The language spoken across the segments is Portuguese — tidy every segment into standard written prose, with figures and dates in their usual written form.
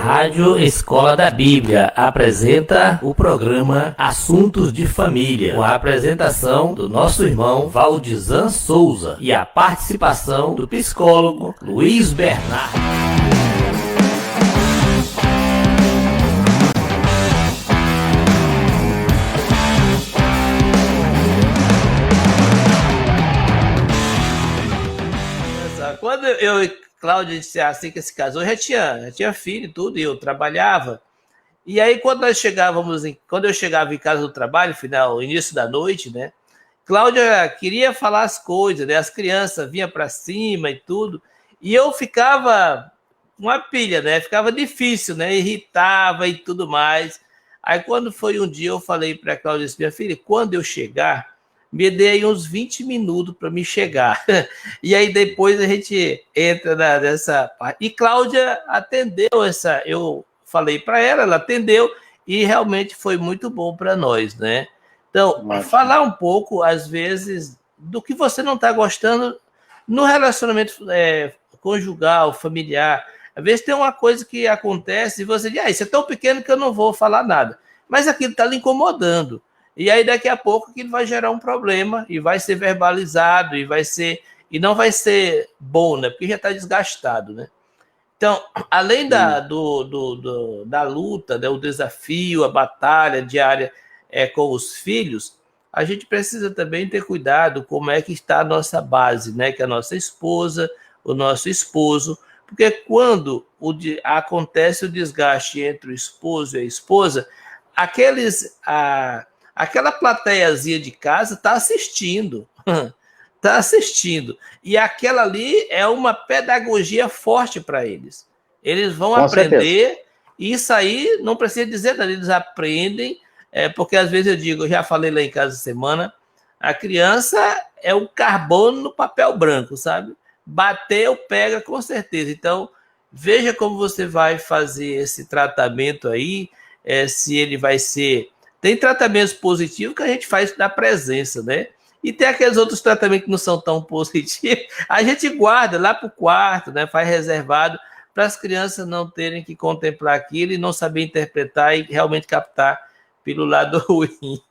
Rádio Escola da Bíblia apresenta o programa Assuntos de Família, com a apresentação do nosso irmão Valdizan Souza e a participação do psicólogo Luiz Bernardo. Quando eu e Cláudia disse assim que se casou, já tinha filho e tudo, e eu trabalhava. E aí, quando eu chegava em casa do trabalho, final, início da noite, né? Cláudia queria falar as coisas, né? As crianças vinham para cima e tudo, e eu ficava uma pilha, né? Ficava difícil, né? Irritava e tudo mais. Aí, quando foi um dia, eu falei para a Cláudia, minha filha, quando eu chegar, me dei aí uns 20 minutos para me chegar. E aí depois a gente entra nessa parte. E Cláudia atendeu eu falei para ela atendeu e realmente foi muito bom para nós, né? Então, falar um pouco, às vezes, do que você não está gostando no relacionamento conjugal, familiar. Às vezes tem uma coisa que acontece e você diz, isso é tão pequeno que eu não vou falar nada. Mas aquilo está lhe incomodando. E aí, daqui a pouco, aquilo vai gerar um problema e vai ser verbalizado e não vai ser bom, né? Porque já está desgastado, né? Então, além da luta, né? O desafio, a batalha diária com os filhos, a gente precisa também ter cuidado como é que está a nossa base, né? Que é a nossa esposa, o nosso esposo, porque quando acontece o desgaste entre o esposo e a esposa, aquela plateiazinha de casa está assistindo. E aquela ali é uma pedagogia forte para eles. Eles vão aprender, e isso aí não precisa dizer nada, eles aprendem, porque às vezes eu digo, eu já falei lá em casa essa semana, a criança é o carbono no papel branco, sabe? Bateu, pega com certeza. Então, veja como você vai fazer esse tratamento aí, se ele vai ser... Tem tratamentos positivos que a gente faz na presença, né? E tem aqueles outros tratamentos que não são tão positivos, a gente guarda lá para o quarto, né? Faz reservado para as crianças não terem que contemplar aquilo e não saber interpretar e realmente captar pelo lado ruim.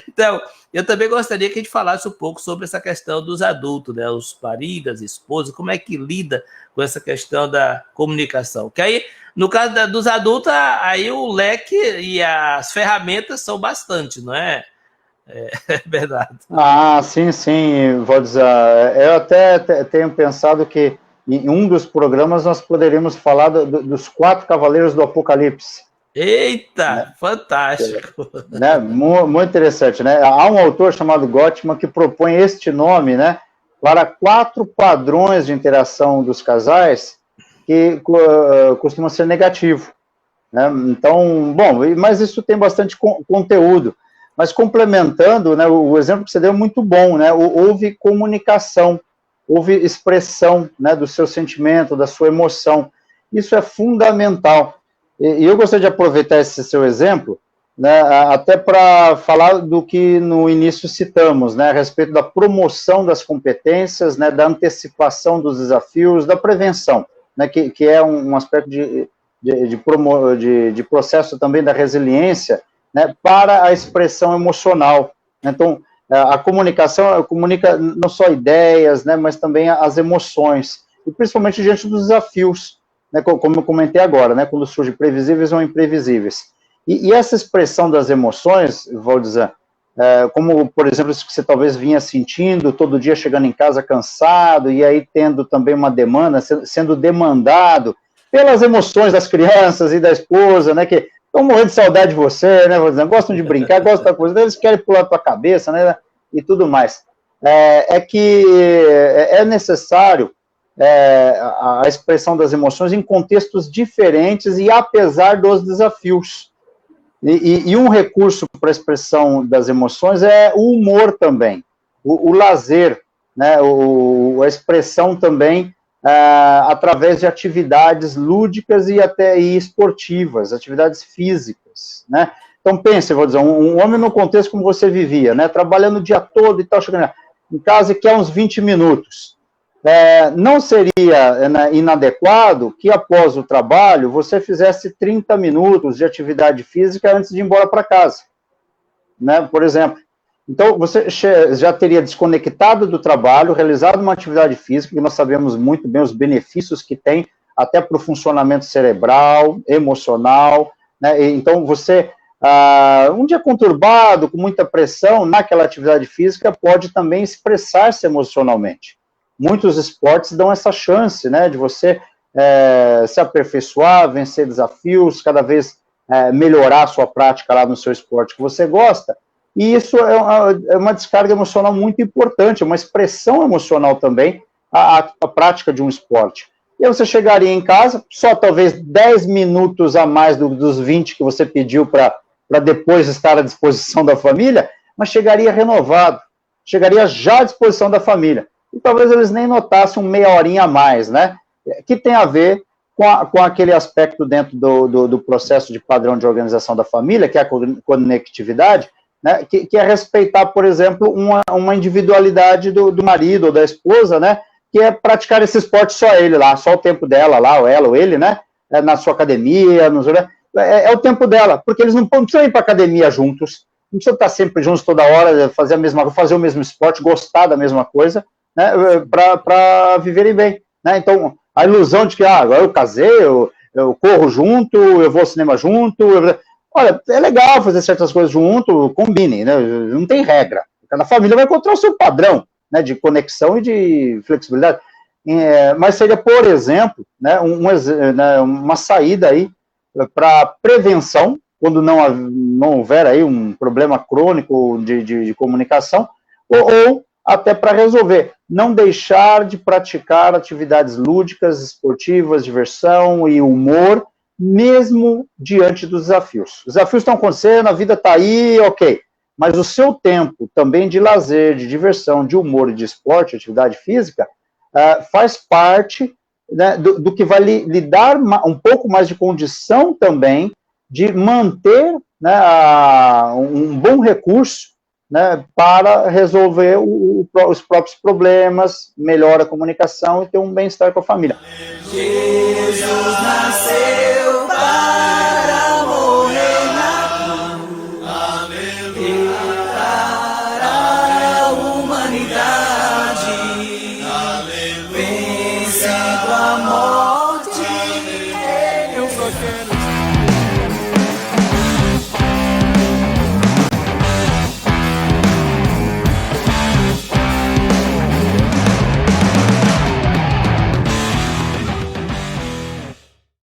Então, eu também gostaria que a gente falasse um pouco sobre essa questão dos adultos, né? Os maridos, as esposas, como é que lida com essa questão da comunicação. Que aí, no caso dos adultos, aí o leque e as ferramentas são bastante, não é? É verdade. Sim, vou dizer, eu até tenho pensado que em um dos programas nós poderíamos falar dos 4 cavaleiros do Apocalipse. Eita, né? Fantástico. Né? Muito interessante, né? Há um autor chamado Gottman que propõe este nome, né, para 4 padrões de interação dos casais que costumam ser negativo, né? Então, bom, mas isso tem bastante conteúdo. Mas complementando, né, o exemplo que você deu é muito bom, né? Houve comunicação, houve expressão, né, do seu sentimento, da sua emoção. Isso é fundamental. E eu gostaria de aproveitar esse seu exemplo, né, até para falar do que no início citamos, né, a respeito da promoção das competências, né, da antecipação dos desafios, da prevenção, né, que é um aspecto de processo também da resiliência, né, para a expressão emocional. Então, a comunicação comunica não só ideias, né, mas também as emoções, e principalmente diante dos desafios, né, como eu comentei agora, né, quando surgem previsíveis ou imprevisíveis. E essa expressão das emoções, Valdizan, como, por exemplo, isso que você talvez vinha sentindo, todo dia chegando em casa cansado, e aí tendo também uma demanda, sendo demandado pelas emoções das crianças e da esposa, né, que estão morrendo de saudade de você, né, Valdizan, gostam de brincar, gostam da coisa, eles querem pular para a cabeça, né, e tudo mais. Que é necessário a expressão das emoções em contextos diferentes e apesar dos desafios. E um recurso para a expressão das emoções é o humor também, o lazer, né, a expressão também através de atividades lúdicas e até esportivas, atividades físicas, né? Então pense, vou dizer, um homem no contexto como você vivia, né, trabalhando o dia todo e tal, chegando em casa e quer uns 20 minutos. Não seria inadequado que após o trabalho você fizesse 30 minutos de atividade física antes de ir embora para casa, né, por exemplo. Então, você já teria desconectado do trabalho, realizado uma atividade física, que nós sabemos muito bem os benefícios que tem, até para o funcionamento cerebral, emocional, né? Então, você, um dia conturbado, com muita pressão, naquela atividade física, pode também expressar-se emocionalmente. Muitos esportes dão essa chance, né, de você se aperfeiçoar, vencer desafios, cada vez melhorar a sua prática lá no seu esporte que você gosta. E isso é uma descarga emocional muito importante, é uma expressão emocional também, a prática de um esporte. E aí você chegaria em casa, só talvez 10 minutos a mais dos 20 que você pediu para depois estar à disposição da família, mas chegaria renovado, chegaria já à disposição da família. E talvez eles nem notassem meia horinha a mais, né? Que tem a ver com aquele aspecto dentro do processo de padrão de organização da família, que é a conectividade, né, que é respeitar, por exemplo, uma individualidade do marido ou da esposa, né, que é praticar esse esporte só ele lá, só o tempo dela lá, ou ela ou ele, né, na sua academia, é o tempo dela, porque eles não precisam ir para academia juntos, não precisam estar sempre juntos toda hora, fazer o mesmo esporte, gostar da mesma coisa, né, para viverem bem, né. Então, a ilusão de que, agora eu casei, eu corro junto, eu vou ao cinema junto, olha, é legal fazer certas coisas junto, combinem, né? Não tem regra. Cada família vai encontrar o seu padrão, né, de conexão e de flexibilidade. Mas seria, por exemplo, né, uma saída aí para prevenção, quando não houver aí um problema crônico de comunicação, ou até para resolver. Não deixar de praticar atividades lúdicas, esportivas, diversão e humor, mesmo diante dos desafios. Os desafios estão acontecendo, a vida está aí, ok. Mas o seu tempo também de lazer, de diversão, de humor e de esporte, atividade física, faz parte, né, do que vai lhe dar um pouco mais de condição também de manter, né, um bom recurso, né, para resolver os próprios problemas, melhora a comunicação e ter um bem-estar com a família. Jesus nasceu.